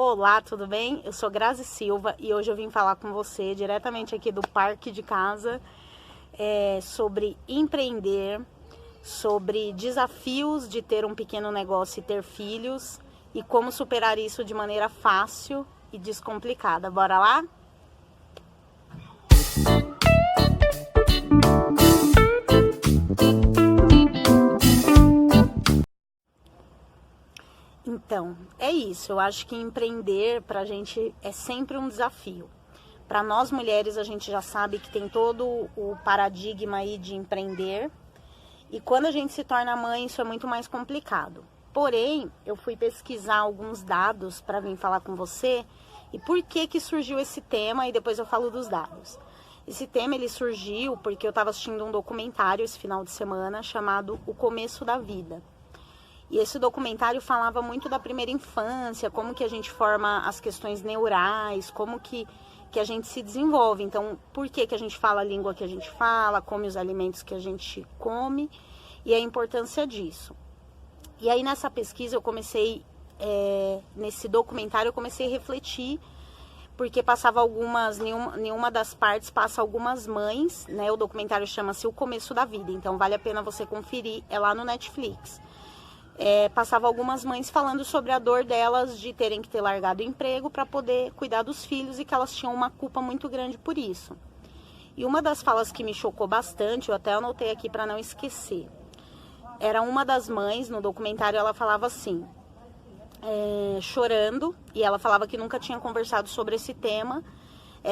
Olá, tudo bem? Eu sou Grazi Silva e hoje eu vim falar com você diretamente aqui do parque de casa sobre empreender, sobre desafios de ter um pequeno negócio e ter filhos e como superar isso de maneira fácil e descomplicada. Bora lá? Então, é isso. Eu acho que empreender pra gente é sempre um desafio. Para nós mulheres, a gente já sabe que tem todo o paradigma aí de empreender. E quando a gente se torna mãe, isso é muito mais complicado. Porém, eu fui pesquisar alguns dados para vir falar com você e por que surgiu esse tema, e depois eu falo dos dados. Esse tema ele surgiu porque eu estava assistindo um documentário esse final de semana chamado O Começo da Vida. E esse documentário falava muito da primeira infância, como que a gente forma as questões neurais, como que a gente se desenvolve. Então, por que a gente fala a língua que a gente fala, come os alimentos que a gente come e a importância disso. E aí nessa pesquisa eu comecei, nesse documentário eu comecei a refletir, porque passava nenhuma das partes passa algumas mães, né? O documentário chama-se O Começo da Vida, então vale a pena você conferir, é lá no Netflix. Passava algumas mães falando sobre a dor delas de terem que ter largado o emprego para poder cuidar dos filhos e que elas tinham uma culpa muito grande por isso. E uma das falas que me chocou bastante, eu até anotei aqui para não esquecer, era uma das mães, no documentário ela falava assim, chorando, e ela falava que nunca tinha conversado sobre esse tema,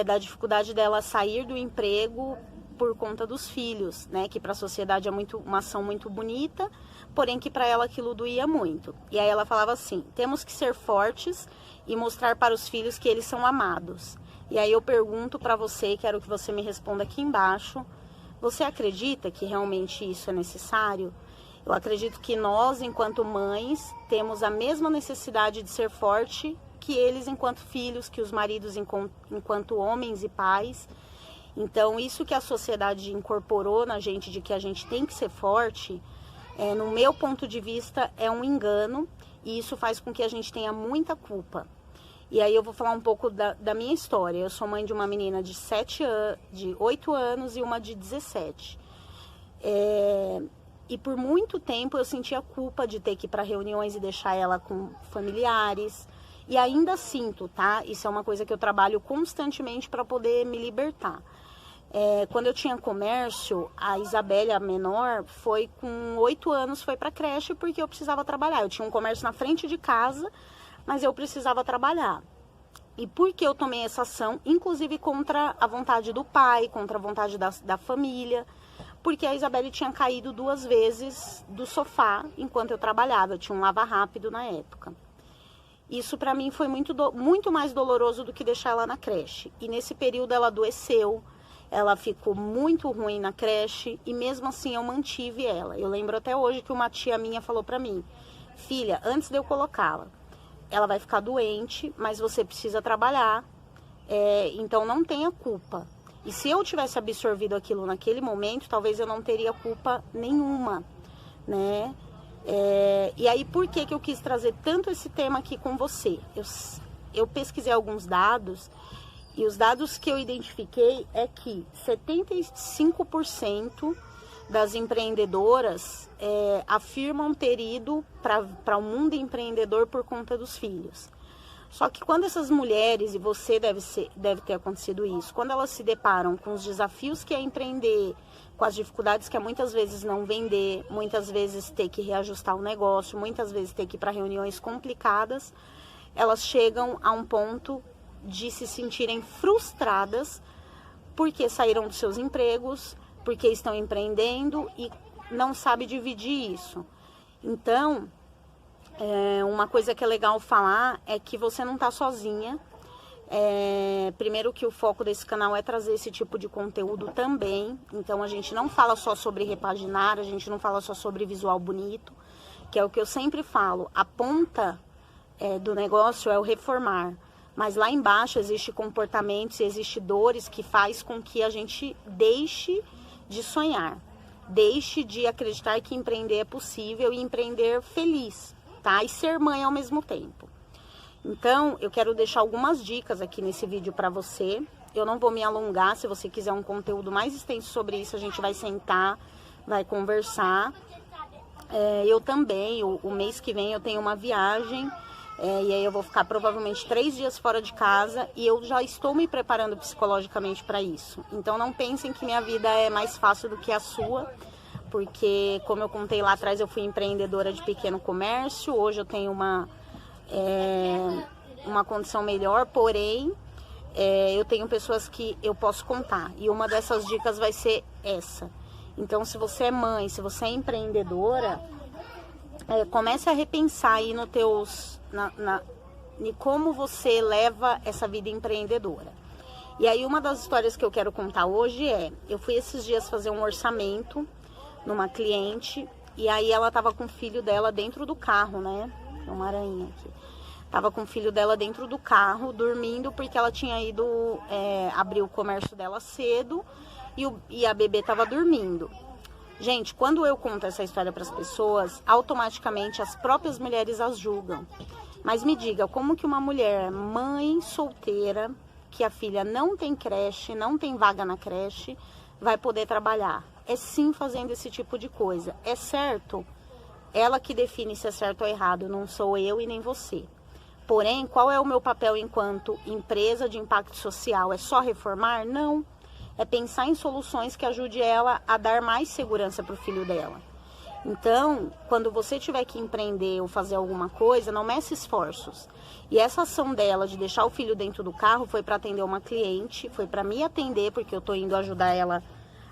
da dificuldade dela sair do emprego por conta dos filhos, né? Que para a sociedade é uma ação muito bonita, porém que para ela aquilo doía muito. E aí ela falava assim, temos que ser fortes e mostrar para os filhos que eles são amados. E aí eu pergunto para você, quero que você me responda aqui embaixo, você acredita que realmente isso é necessário? Eu acredito que nós, enquanto mães, temos a mesma necessidade de ser forte que eles enquanto filhos, que os maridos enquanto homens e pais. Então, isso que a sociedade incorporou na gente, de que a gente tem que ser forte, no meu ponto de vista, é um engano, e isso faz com que a gente tenha muita culpa. E aí eu vou falar um pouco da minha história. Eu sou mãe de uma menina de 8 anos e uma de 17. E por muito tempo eu sentia culpa de ter que ir para reuniões e deixar ela com familiares. E ainda sinto, tá? Isso é uma coisa que eu trabalho constantemente para poder me libertar. Quando eu tinha comércio, a Isabelle, a menor, foi com 8 anos, foi para creche porque eu precisava trabalhar. Eu tinha um comércio na frente de casa, mas eu precisava trabalhar. E por que eu tomei essa ação? Inclusive contra a vontade do pai, contra a vontade da família, porque a Isabelle tinha caído 2 vezes do sofá enquanto eu trabalhava. Eu tinha um lava rápido na época. Isso para mim foi muito mais doloroso do que deixar ela na creche. E nesse período ela adoeceu. Ela ficou muito ruim na creche e mesmo assim eu mantive ela. Eu lembro até hoje que uma tia minha falou pra mim, filha, antes de eu colocá-la, ela vai ficar doente, mas você precisa trabalhar, então não tenha culpa. E se eu tivesse absorvido aquilo naquele momento, talvez eu não teria culpa nenhuma, né? E aí por que eu quis trazer tanto esse tema aqui com você? Eu pesquisei alguns dados. E os dados que eu identifiquei é que 75% das empreendedoras afirmam ter ido para o mundo empreendedor por conta dos filhos. Só que quando essas mulheres, e você deve ter acontecido isso, quando elas se deparam com os desafios que é empreender, com as dificuldades que é muitas vezes não vender, muitas vezes ter que reajustar o negócio, muitas vezes ter que ir para reuniões complicadas, elas chegam a um ponto de se sentirem frustradas porque saíram dos seus empregos, porque estão empreendendo e não sabem dividir isso. Então, uma coisa que é legal falar é que você não está sozinha. Primeiro que o foco desse canal é trazer esse tipo de conteúdo também. Então a gente não fala só sobre repaginar, a gente não fala só sobre visual bonito, que é o que eu sempre falo. A ponta do negócio é o reformar. Mas lá embaixo existe comportamentos, existe dores que faz com que a gente deixe de sonhar, deixe de acreditar que empreender é possível e empreender feliz, tá? E ser mãe ao mesmo tempo. Então, eu quero deixar algumas dicas aqui nesse vídeo para você. Eu não vou me alongar, se você quiser um conteúdo mais extenso sobre isso, a gente vai sentar, vai conversar. Eu também, o mês que vem eu tenho uma viagem, e aí eu vou ficar provavelmente 3 dias fora de casa e eu já estou me preparando psicologicamente para isso. Então não pensem que minha vida é mais fácil do que a sua, porque como eu contei lá atrás, eu fui empreendedora de pequeno comércio, hoje eu tenho uma condição melhor, porém eu tenho pessoas que eu posso contar, e uma dessas dicas vai ser essa. Então, se você é mãe, se você é empreendedora, comece a repensar aí no em como você leva essa vida empreendedora. E aí, uma das histórias que eu quero contar hoje eu fui esses dias fazer um orçamento numa cliente, e aí ela tava com o filho dela dentro do carro, né? Tem uma aranha aqui. Tava com o filho dela dentro do carro, dormindo, porque ela tinha ido abrir o comércio dela cedo, e a bebê tava dormindo. Gente, quando eu conto essa história para as pessoas, automaticamente as próprias mulheres as julgam. Mas me diga, como que uma mulher, mãe solteira, que a filha não tem creche, não tem vaga na creche, vai poder trabalhar? É sim fazendo esse tipo de coisa. É certo? Ela que define se é certo ou errado, não sou eu e nem você. Porém, qual é o meu papel enquanto empresa de impacto social? É só reformar? Não. É pensar em soluções que ajude ela a dar mais segurança para o filho dela. Então, quando você tiver que empreender ou fazer alguma coisa, não meça esforços. E essa ação dela de deixar o filho dentro do carro foi para atender uma cliente, foi para me atender, porque eu estou indo ajudar ela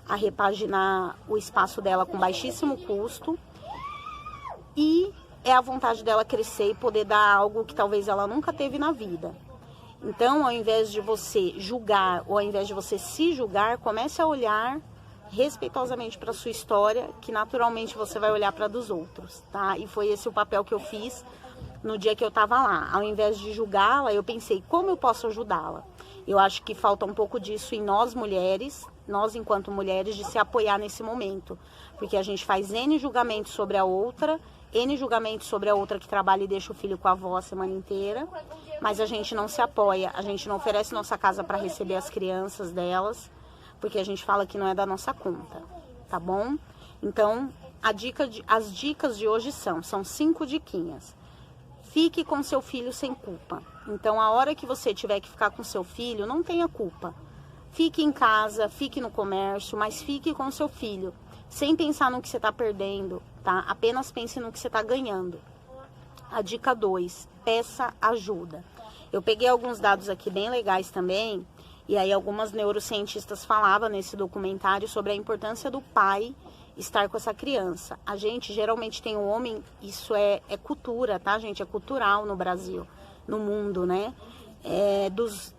a repaginar o espaço dela com baixíssimo custo. E é a vontade dela crescer e poder dar algo que talvez ela nunca teve na vida. Então, ao invés de você julgar, ou ao invés de você se julgar, comece a olhar respeitosamente para a sua história, que naturalmente você vai olhar para a dos outros, tá? E foi esse o papel que eu fiz no dia que eu estava lá. Ao invés de julgá-la, eu pensei, como eu posso ajudá-la? Eu acho que falta um pouco disso em nós mulheres, nós enquanto mulheres, de se apoiar nesse momento. Porque a gente faz N julgamentos sobre a outra, N julgamentos sobre a outra que trabalha e deixa o filho com a avó a semana inteira, mas a gente não se apoia, a gente não oferece nossa casa para receber as crianças delas, porque a gente fala que não é da nossa conta, tá bom? Então, as dicas de hoje são 5 diquinhas. Fique com seu filho sem culpa. Então, a hora que você tiver que ficar com seu filho, não tenha culpa. Fique em casa, fique no comércio, mas fique com seu filho, sem pensar no que você está perdendo, tá? Apenas pense no que você está ganhando. A dica 2, peça ajuda. Eu peguei alguns dados aqui bem legais também, e aí algumas neurocientistas falavam nesse documentário sobre a importância do pai estar com essa criança. A gente geralmente tem um homem, isso é cultura, tá, gente? É cultural no Brasil, no mundo, né?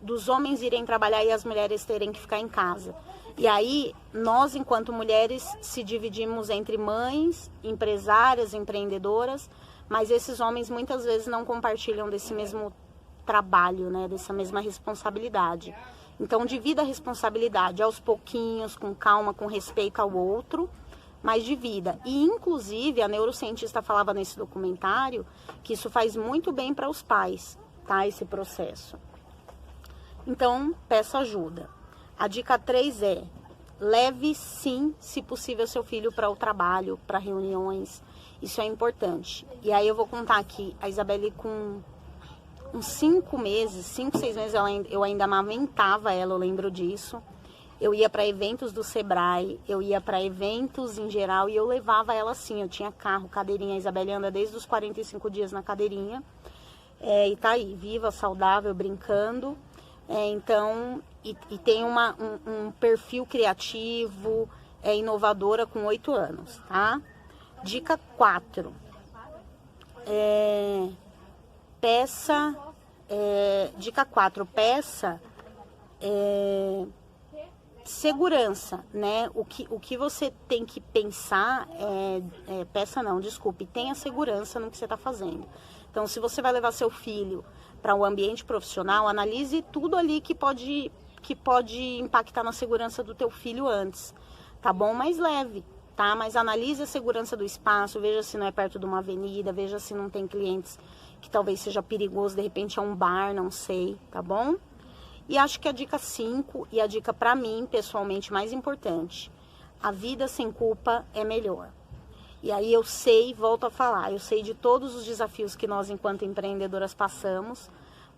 Dos homens irem trabalhar e as mulheres terem que ficar em casa. E aí, nós, enquanto mulheres, se dividimos entre mães, empresárias, empreendedoras, mas esses homens muitas vezes não compartilham desse mesmo trabalho, né? Dessa mesma responsabilidade. Então, divida a responsabilidade aos pouquinhos, com calma, com respeito ao outro, mas divida. E, inclusive, a neurocientista falava nesse documentário que isso faz muito bem para os pais, tá? Esse processo. Então, peça ajuda. A dica 3 leve sim, se possível, seu filho para o trabalho, para reuniões. Isso é importante. E aí eu vou contar aqui, a Isabelle com uns 5 meses, 5, 6 meses, eu ainda amamentava ela, eu lembro disso. Eu ia para eventos do Sebrae, eu ia para eventos em geral e eu levava ela assim, eu tinha carro, cadeirinha. A Isabelle anda desde os 45 dias na cadeirinha. E tá aí, viva, saudável, brincando. Então, e tem um perfil criativo, inovadora com 8 anos, tá? Dica 4. Dica 4, peça segurança, né? O que você tem que pensar, tenha segurança no que você está fazendo. Então, se você vai levar seu filho para um ambiente profissional, analise tudo ali que pode impactar na segurança do teu filho antes, tá bom? Mas leve, tá? Mas analise a segurança do espaço, veja se não é perto de uma avenida, veja se não tem clientes que talvez seja perigoso, de repente é um bar, não sei, tá bom? E acho que a dica 5 e a dica para mim, pessoalmente, mais importante, a vida sem culpa é melhor. E aí eu sei, volto a falar, eu sei de todos os desafios que nós enquanto empreendedoras passamos,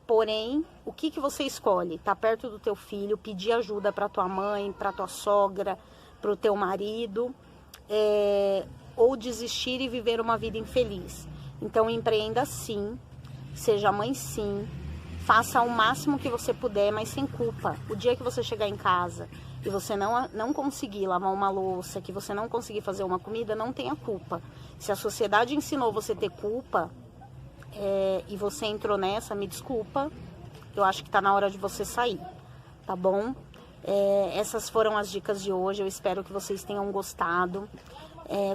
porém, o que você escolhe? Tá perto do teu filho, pedir ajuda para tua mãe, para tua sogra, para o teu marido, ou desistir e viver uma vida infeliz. Então empreenda sim, seja mãe sim, faça o máximo que você puder, mas sem culpa. O dia que você chegar em casa e você não conseguir lavar uma louça, que você não conseguir fazer uma comida, não tenha culpa. Se a sociedade ensinou você a ter culpa e você entrou nessa, me desculpa, eu acho que tá na hora de você sair, tá bom? Essas foram as dicas de hoje, eu espero que vocês tenham gostado.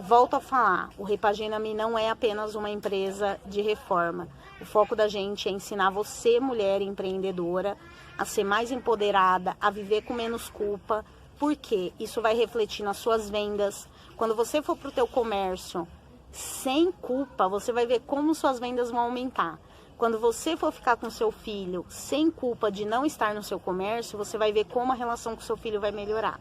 Volto a falar, o Repagina-me não é apenas uma empresa de reforma. O foco da gente é ensinar você, mulher empreendedora, a ser mais empoderada, a viver com menos culpa, porque isso vai refletir nas suas vendas. Quando você for para o teu comércio sem culpa, você vai ver como suas vendas vão aumentar. Quando você for ficar com seu filho sem culpa de não estar no seu comércio, você vai ver como a relação com seu filho vai melhorar.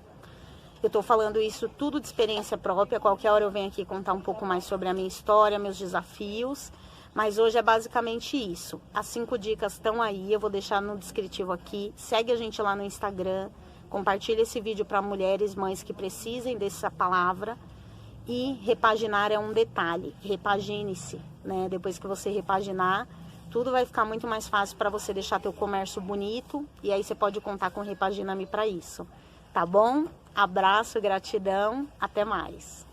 Eu estou falando isso tudo de experiência própria, qualquer hora eu venho aqui contar um pouco mais sobre a minha história, meus desafios, mas hoje é basicamente isso. As 5 dicas estão aí, eu vou deixar no descritivo aqui, segue a gente lá no Instagram, compartilha esse vídeo para mulheres, mães que precisem dessa palavra, e repaginar é um detalhe, repagine-se, né? Depois que você repaginar, tudo vai ficar muito mais fácil para você deixar teu comércio bonito, e aí você pode contar com o Repagina-me para isso, tá bom? Abraço, gratidão, até mais.